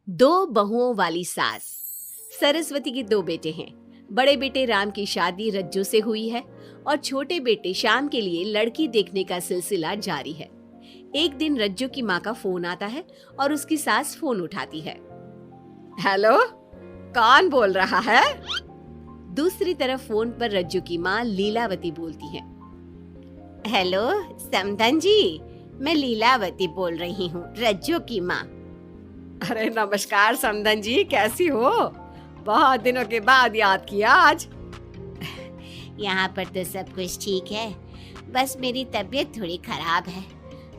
दो बहुओं वाली सास। सरस्वती के दो बेटे हैं। बड़े बेटे राम की शादी रज्जू से हुई है और छोटे बेटे श्याम के लिए लड़की देखने का सिलसिला जारी है। एक दिन रज्जू की माँ का फोन आता है और उसकी सास फोन उठाती है। हेलो, कौन बोल रहा है? दूसरी तरफ फोन पर रज्जू की माँ लीलावती बोलती है। हेलो समधन जी, मैं लीलावती बोल रही हूँ, रज्जू की माँ। अरे नमस्कार समधन जी, कैसी हो? बहुत दिनों के बाद याद किया आज। यहाँ पर तो सब कुछ ठीक है, बस मेरी तबीयत थोड़ी खराब है।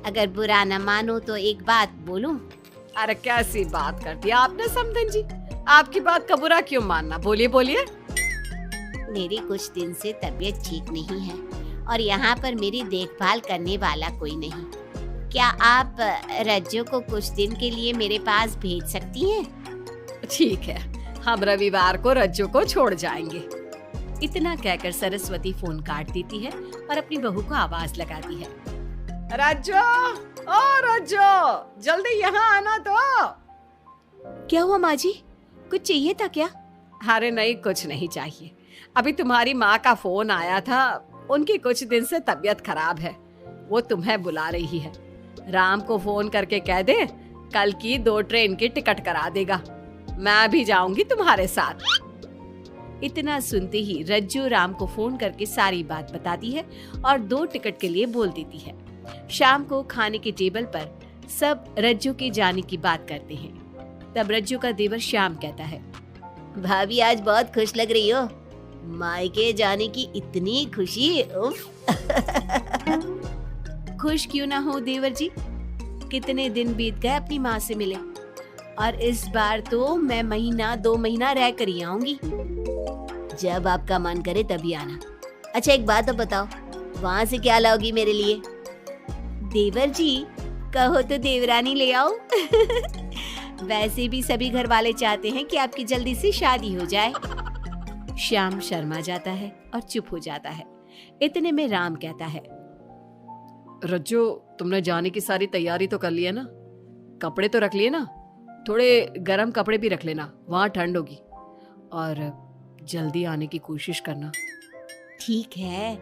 अगर बुरा न मानो तो एक बात बोलूं? अरे कैसी बात कर दिया आपने समधन जी, आपकी बात का बुरा क्यों मानना, बोलिए बोलिए। मेरी कुछ दिन से तबीयत ठीक नहीं है और यहाँ पर मेरी देखभाल करने वाला कोई नहीं। क्या आप रज्जू को कुछ दिन के लिए मेरे पास भेज सकती हैं? ठीक है, हम रविवार को रज्जू को छोड़ जाएंगे। इतना कहकर सरस्वती फोन काट देती है और अपनी बहू को आवाज लगाती है। रज्जू, ओ रज्जू, जल्दी यहाँ आना तो। क्या हुआ माँ जी, कुछ चाहिए था क्या? अरे नहीं, कुछ नहीं चाहिए। अभी तुम्हारी माँ का फोन आया था, उनकी कुछ दिन से तबीयत खराब है, वो तुम्हें बुला रही है। राम को फोन करके कह दे कल की 2 ट्रेन की टिकट करा देगा, मैं भी जाऊंगी तुम्हारे साथ। इतना सुनते ही रज्जू राम को फोन करके सारी बात बताती है और 2 टिकट के लिए बोल देती है। शाम को खाने के टेबल पर सब रज्जू के जाने की बात करते हैं। तब रज्जू का देवर श्याम कहता है, भाभी आज बहुत खुश लग रही हो, मायके जाने की इतनी खुशी। उफ। खुश क्यों ना हो देवर जी, कितने दिन बीत गए अपनी माँ से मिले, और इस बार तो मैं 1-2 महीना रह कर ही आऊंगी। जब आपका मन करे तभी आना। अच्छा एक बात तो बताओ, वहाँ से क्या लाओगी मेरे लिए? देवर जी, कहो तो देवरानी ले आओ। वैसे भी सभी घर वाले चाहते हैं कि आपकी जल्दी से शादी हो जाए। श्याम शर्मा जाता है और चुप हो जाता है। इतने में राम कहता है, रज्जू, तुमने जाने की सारी तैयारी तो कर ली है ना? कपड़े तो रख लिए ना? थोड़े गर्म कपड़े भी रख लेना, वहाँ ठंड होगी, और जल्दी आने की कोशिश करना। ठीक है,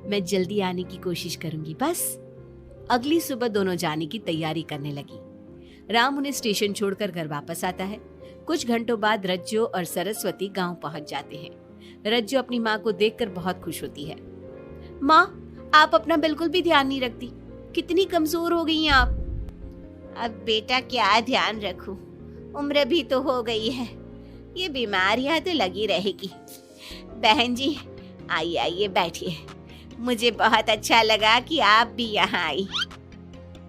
मैं जल्दी आने की कोशिश करूंगी बस। अगली सुबह दोनों जाने की तैयारी करने लगी। राम उन्हें स्टेशन छोड़कर घर वापस आता है। कुछ घंटों बाद रज्जू और सरस्वती गांव पहुंच जाते हैं। रज्जू अपनी माँ को देखकर बहुत खुश होती है। माँ, आप अपना बिल्कुल भी ध्यान नहीं रखती, कितनी कमजोर हो गई हैं आप। अब बेटा क्या ध्यान रखूं, उम्र भी तो हो गई है, ये बीमारियां तो लगी रहेगी। बहन जी आइए आइए बैठिए, मुझे बहुत अच्छा लगा कि आप भी यहाँ आई।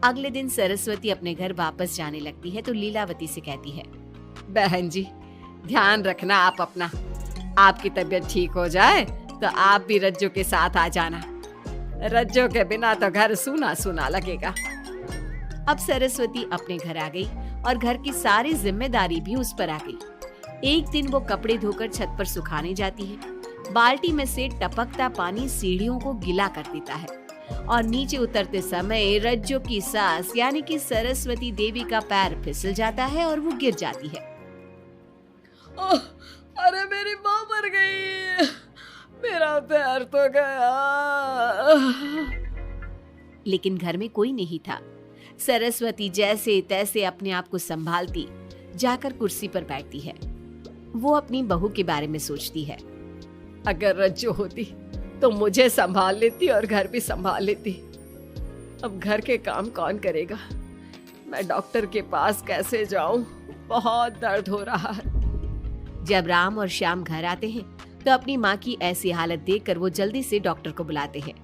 अगले दिन सरस्वती अपने घर वापस जाने लगती है तो लीलावती से कहती है, बहन जी ध्यान रखना आप अपना, आपकी तबीयत ठीक हो जाए तो आप भी रज्जू के साथ आ जाना, रज्जू के बिना तो घर सूना सूना लगेगा। अब सरस्वती अपने घर आ गई और घर की सारी जिम्मेदारी भी उस पर आ गई। एक दिन वो कपड़े धोकर छत पर सुखाने जाती है। बाल्टी में से टपकता पानी सीढ़ियों को गीला कर देता है और नीचे उतरते समय रज्जू की सास यानी कि सरस्वती देवी का पैर फिसल जाता है और वो गिर जाती है। ओह, अरे मेरी माँ मर गई, मेरा पैर तो गया। लेकिन घर में कोई नहीं था। सरस्वती जैसे तैसे अपने आप को संभालती जाकर कुर्सी पर बैठती है। वो अपनी बहू के बारे में सोचती है, अगर रज्जू होती तो मुझे संभाल लेती और घर भी संभाल लेती। अब घर के काम कौन करेगा, मैं डॉक्टर के पास कैसे जाऊं, बहुत दर्द हो रहा है। जब राम और श्याम घर आते हैं तो अपनी माँ की ऐसी हालत देखकर वो जल्दी से डॉक्टर को बुलाते हैं।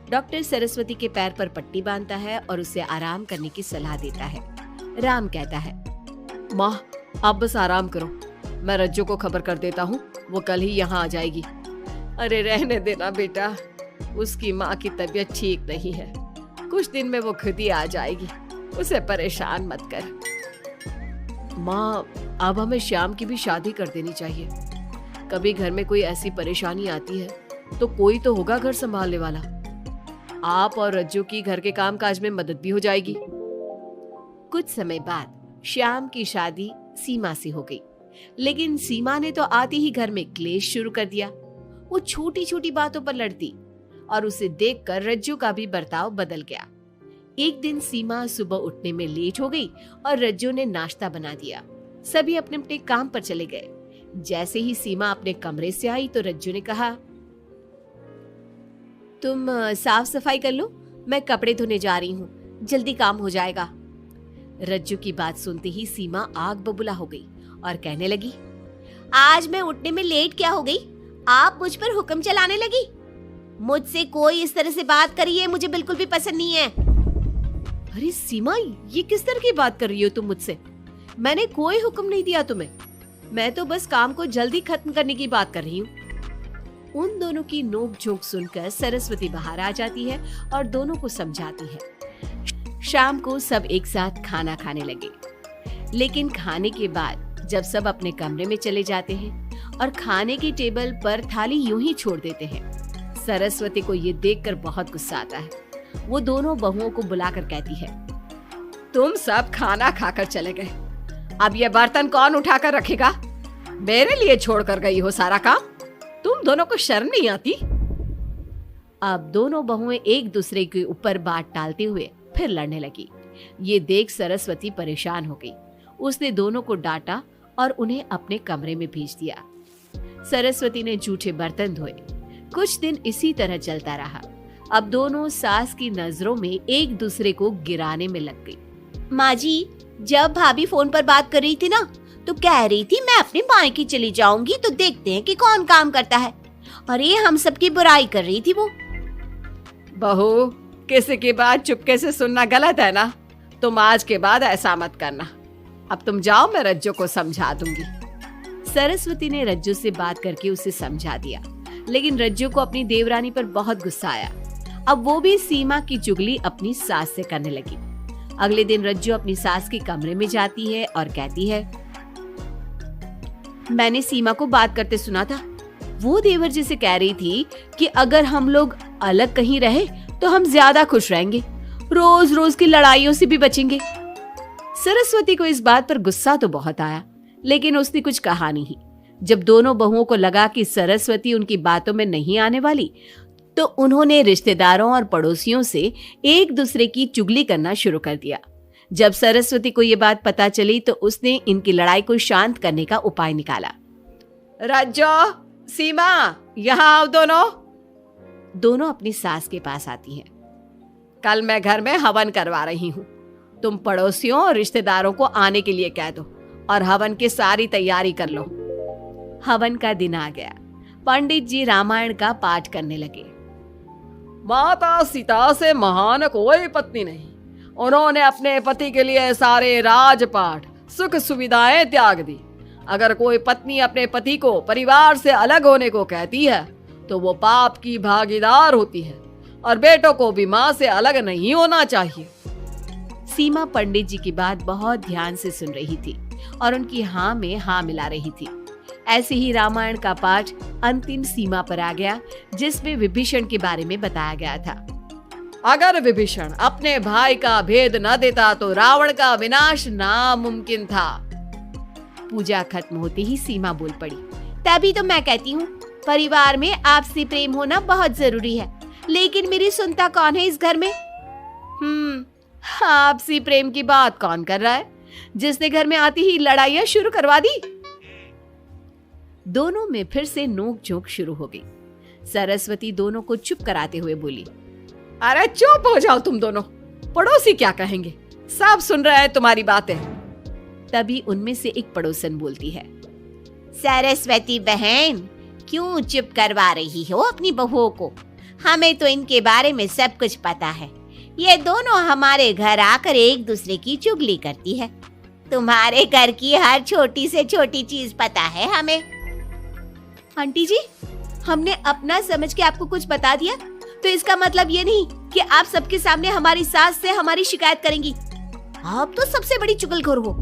डॉक्टर सरस्वती के पैर पर पट्टी बांधता है और उसे आराम करने की सलाह देता है। राम कहता है, माँ आप बस आराम करो, मैं रज्जू को खबर कर देता हूँ, वो कल ही यहाँ आ जाएगी। अरे रहने देना बेटा, उसकी माँ की तबीयत ठीक नहीं है, कुछ दिन में वो खुद ही आ जाएगी, उसे परेशान मत कर। माँ अब हमें श्याम की भी शादी कर देनी चाहिए, कभी घर में कोई ऐसी परेशानी आती है तो कोई तो होगा घर संभालने वाला। आप और रज्जू की घर के काम काज में मदद भी हो जाएगी। कुछ समय बाद श्याम की शादी सीमा से हो गई। लेकिन सीमा ने तो आते ही घर में क्लेश शुरू कर दिया। वो छोटी छोटी बातों पर लड़ती और उसे देखकर रज्जू का भी बर्ताव बदल गया। एक दिन सीमा सुबह उठने में लेट हो गई और रज्जू ने नाश्ता बना दिया। सभी अपने अपने काम पर चले गए। जैसे ही सीमा अपने कमरे से आई तो रज्जू ने कहा, तुम साफ सफाई कर लो, मैं कपड़े धोने जा रही हूँ, जल्दी काम हो जाएगा। रज्जू की बात सुनते ही सीमा आग बबूला हो गई और कहने लगी, आज मैं उठने में लेट क्या हो गई? आप मुझ पर हुक्म चलाने लगी। मुझसे कोई इस तरह से बात करी है मुझे बिल्कुल भी पसंद नहीं है। अरे सीमा, ये किस तरह की बात कर रही हो तुम मुझसे? मैंने कोई हुक्म नहीं दिया तुम्हें। मैं तो बस काम को जल्दी खत्म करने की बात कर रही हूँ। उन दोनों की नोक झोंक सुनकर सरस्वती बाहर आ जाती है और दोनों को समझाती है। शाम को सब एक साथ खाना खाने लगे। लेकिन खाने के बाद जब सब अपने कमरे में चले जाते हैं और खाने की टेबल पर थाली यूं ही छोड़ देते हैं, सरस्वती को ये देखकर बहुत गुस्सा आता है। वो दोनों बहुओं को बुलाकर कहती है, तुम सब खाना खाकर चले गए, अब ये बर्तन कौन उठाकर रखेगा? मेरे लिए छोड़कर गई हो सारा काम। तुम दोनों को शर्म नहीं आती? अब दोनों बहुएं एक दूसरे के ऊपर बात टालते हुए फिर लड़ने लगी। ये देख सरस्वती परेशान हो गई। उसने दोनों को डांटा और उन्हें अपने कमरे में भेज दिया। सरस्वती ने जूठे बर्तन धोए। कुछ दिन इसी तरह चलता रहा। अब दोनों सास की नजरों में एक दूसरे को गिराने में लग गई। माँ जी, जब भाभी फोन पर बात कर रही थी ना, तो कह रही थी मैं अपने मायके चली जाऊंगी तो देखते हैं कि कौन काम करता है। और ये हम सबकी बुराई कर रही थी वो। बहू, किसी की बात चुपके से सुनना गलत है ना। तुम आज के बाद ऐसा मत करना। अब तुम जाओ, मैं रज्जू को समझा दूंगी। सरस्वती ने रज्जू से बात करके उसे समझा दिया। लेकिन रज्जू को अपनी देवरानी पर बहुत गुस्सा आया। अब वो भी सीमा की चुगली अपनी सास से करने लगी। अगले दिन रज्जू अपनी सास के कमरे में जाती है और कहती है, मैंने सीमा को बात करते सुना था। वो देवर जी से कह रही थी कि अगर हम लोग अलग कहीं रहे तो हम ज्यादा खुश रहेंगे, रोज रोज की लड़ाइयों से भी बचेंगे। सरस्वती को इस बात पर गुस्सा तो बहुत आया, लेकिन उसने कुछ कहा नहीं। जब दोनों बहुओं को लगा कि सरस्वती उनकी बातों में नहीं आने वाली, तो उन्होंने रिश्तेदारों और पड़ोसियों से एक दूसरे की चुगली करना शुरू कर दिया। जब सरस्वती को ये बात पता चली तो उसने इनकी लड़ाई को शांत करने का उपाय निकाला। रज्जो, सीमा, यहाँ आओ दोनों। दोनों अपनी सास के पास आती हैं। कल मैं घर में हवन करवा रही हूँ। तुम पड़ोसियों और रिश्तेदारों को आने के लिए कह दो और हवन की सारी तैयारी कर लो। हवन का दिन आ गया। पंडित जी रामायण का पाठ करने लगे। माता सीता से महान कोई पत्नी नहीं। उन्होंने अपने पति के लिए सारे राजपाट, सुख सुविधाएं त्याग दी। अगर कोई पत्नी अपने पति को परिवार से अलग होने को कहती है तो वो पाप की भागीदार होती है और बेटों को भी माँ से अलग नहीं होना चाहिए। सीमा पंडित जी की बात बहुत ध्यान से सुन रही थी और उनकी हाँ में हाँ मिला रही थी। ऐसे ही रामायण का पाठ अंतिम सीमा पर आ गया, जिसमें विभीषण के बारे में बताया गया था। अगर विभीषण अपने भाई का भेद न देता तो रावण का विनाश नामुमकिन था। पूजा खत्म होते ही सीमा बोल पड़ी, तभी तो मैं कहती हूँ परिवार में आपसी प्रेम होना बहुत जरूरी है। लेकिन मेरी सुनता कौन है इस घर में? आपसी प्रेम की बात कौन कर रहा है, जिसने घर में आती ही लड़ाइयां शुरू करवा दी? दोनों में फिर से नोक झोंक शुरू हो गई। सरस्वती दोनों को चुप कराते हुए बोली, अरे चुप हो जाओ तुम दोनों, पड़ोसी क्या कहेंगे, सब सुन रहे हैं तुम्हारी बातें। तभी उनमें से एक पड़ोसन बोलती है, सरस्वती बहन, क्यों चुप करवा रही हो अपनी बहुओं को? हमें तो इनके बारे में सब कुछ पता है। ये दोनों हमारे घर आकर एक दूसरे की चुगली करती है। तुम्हारे घर की हर छोटी से छोटी चीज पता है हमें। आंटी जी, हमने अपना समझ के आपको कुछ बता दिया तो इसका मतलब ये नहीं कि आप सबके सामने हमारी सास से हमारी शिकायत करेंगी। आप तो सबसे बड़ी चुगलखोर हो।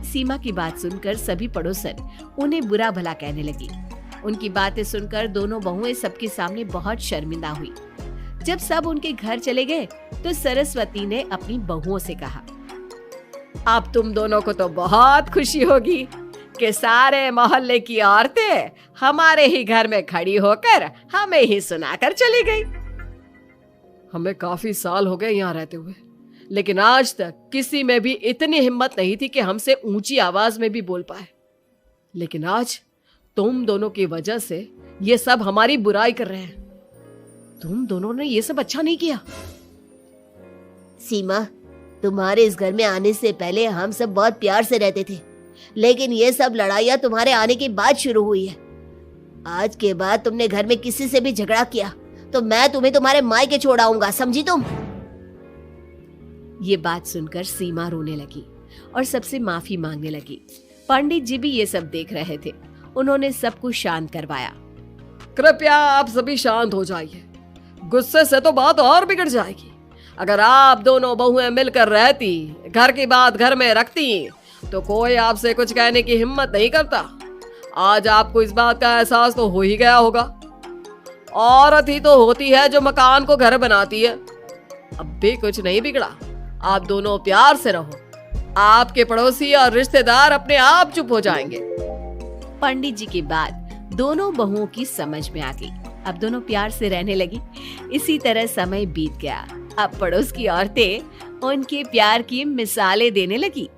सीमा की बात सुनकर सभी पड़ोसन उन्हें बुरा भला कहने लगी। उनकी बातें सुनकर दोनों बहुएं सबके सामने बहुत शर्मिंदा हुई। जब सब उनके घर चले गए तो सरस्वती ने अपनी बहुओं से कहा, अब तुम दोनों को तो बहुत खुशी होगी कि सारे मोहल्ले की औरतें हमारे ही घर में खड़ी होकर हमें ही सुनाकर चली गई। हमें काफी साल हो गए यहाँ रहते हुए, लेकिन आज तक किसी में भी इतनी हिम्मत नहीं थी कि हमसे ऊंची आवाज में भी बोल पाए। लेकिन आज तुम दोनों की वजह से ये सब हमारी बुराई कर रहे हैं। तुम दोनों ने ये सब अच्छा नहीं किया। सीमा, तुम्हारे इस घर में आने से पहले हम सब बहुत प्यार से रहते थे, लेकिन ये सब लड़ाइयाँ तुम्हारे आने के बाद शुरू हुई है। आज के बाद तुमने घर में किसी से भी झगड़ा किया तो मैं तुम्हें तुम्हारे मायके छोड़ आऊंगा, समझी तुम? ये बात सुनकर सीमा रोने लगी और सबसे माफी मांगने लगी। पंडित जी भी ये सब देख रहे थे। उन्होंने सबको शांत करवाया। कृपया आप सभी शांत हो जाइए, गुस्से से तो बात और बिगड़ जाएगी। अगर आप दोनों बहुएं मिलकर रहती, घर की बात घर में रखती, तो कोई आपसे कुछ कहने की हिम्मत नहीं करता। आज आपको इस बात का एहसास तो हो ही गया होगा। औरत ही तो होती है जो मकान को घर बनाती है। अब भी कुछ नहीं बिगड़ा, आप दोनों प्यार से रहो। आपके पड़ोसी और रिश्तेदार अपने आप चुप हो जाएंगे। पंडित जी की बात दोनों बहुओं की समझ में आ गई। अब दोनों प्यार से रहने लगी। इसी तरह समय बीत गया। अब पड़ोस की औरतें उनके प्यार की मिसालें देने लगी।